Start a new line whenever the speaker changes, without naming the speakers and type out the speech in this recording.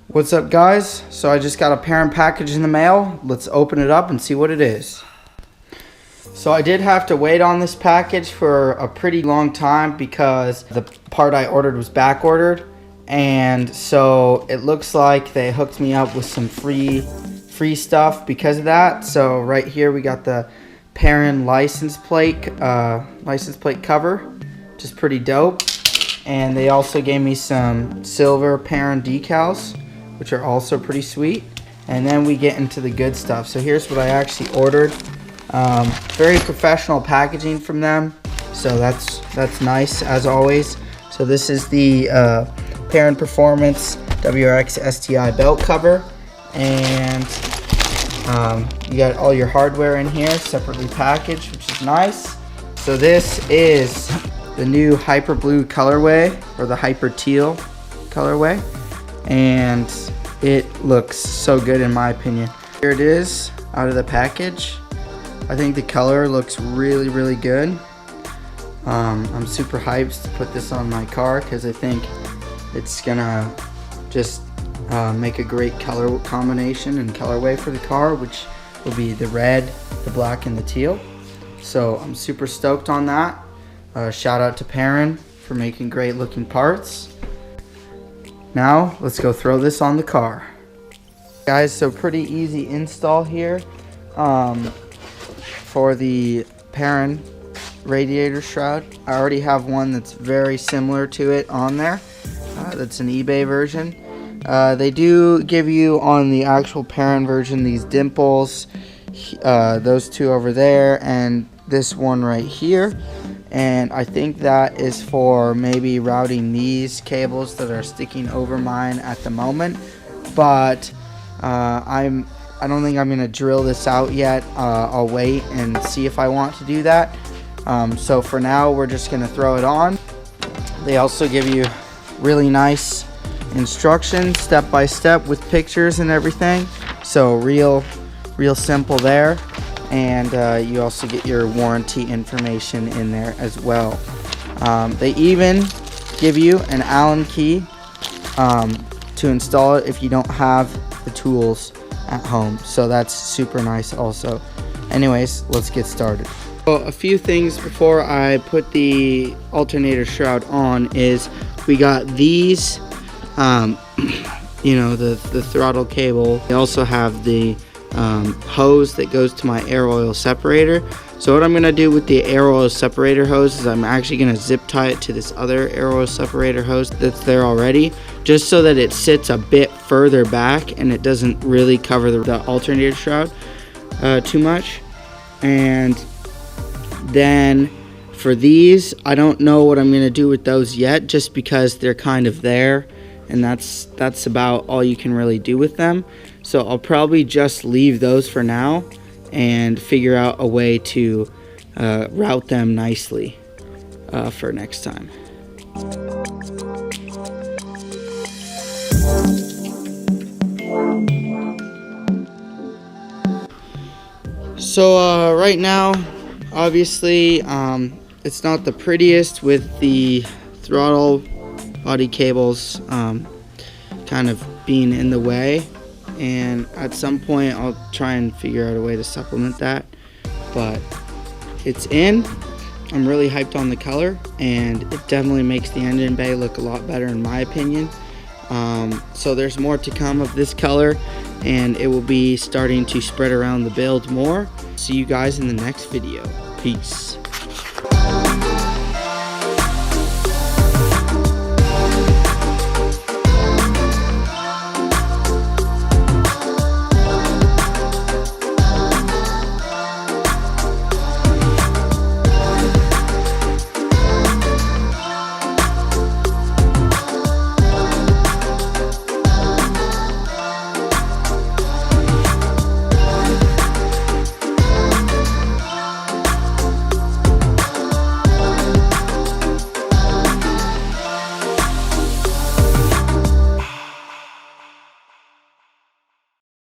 What's up, guys? So I just got a Perrin package in the mail. Let's open it up and see what it is. So I did have to wait on this package for a pretty long time because the part I ordered was back ordered, and so it looks like they hooked me up with some free stuff because of that. So right here we got the Perrin license plate cover, which is pretty dope. And they also gave me some silver Perrin decals, which are also pretty sweet. And then we get into the good stuff. So here's what I actually ordered. Very professional packaging from them, so that's nice as always. So this is the Perrin Performance WRX STI belt cover, and you got all your hardware in here separately packaged, which is nice. So this is the new Hyper Blue colorway, or the Hyper Teal colorway, and it looks so good in my opinion. Here it is out of the package. I think the color looks really good. I'm super hyped to put this on my car because I think it's gonna just make a great color combination and colorway for the car, which will be the red, the black, and the teal. So I'm super stoked on that. Shout out to Perrin for making great looking parts. Now let's go throw this on the car. Guys, so pretty easy install here. For the Perrin radiator shroud, I already have one that's very similar to it on there. That's an eBay version. They do give you on the actual Perrin version these dimples, those two over there, and this one right here. And I think that is for maybe routing these cables that are sticking over mine at the moment. But I don't think I'm going to drill this out yet. I'll wait and see if I want to do that. So for now, we're just going to throw it on. They also give you really nice instructions, step by step, with pictures and everything. So real simple there. And you also get your warranty information in there as well. They even give you an Allen key to install it if you don't have the tools at home, so that's super nice also. Anyways, let's get started. So a few things before I put the alternator shroud on is we got these you know, the throttle cable. They also have the hose that goes to my air oil separator. So what I'm going to do with the air oil separator hose is I'm actually going to zip tie it to this other air oil separator hose that's there already, just so that it sits a bit further back and it doesn't really cover the alternator shroud too much. And then for these, I don't know what I'm going to do with those yet, just because they're kind of there, and that's about all you can really do with them. So I'll probably just leave those for now and figure out a way to route them nicely for next time. So right now, obviously, it's not the prettiest with the throttle body cables kind of being in the way, and at some point I'll try and figure out a way to supplement that, but it's in. I'm really hyped on the color, and it definitely makes the engine bay look a lot better in my opinion. So there's more to come of this color, and it will be starting to spread around the build more. See you guys in the next video. Peace.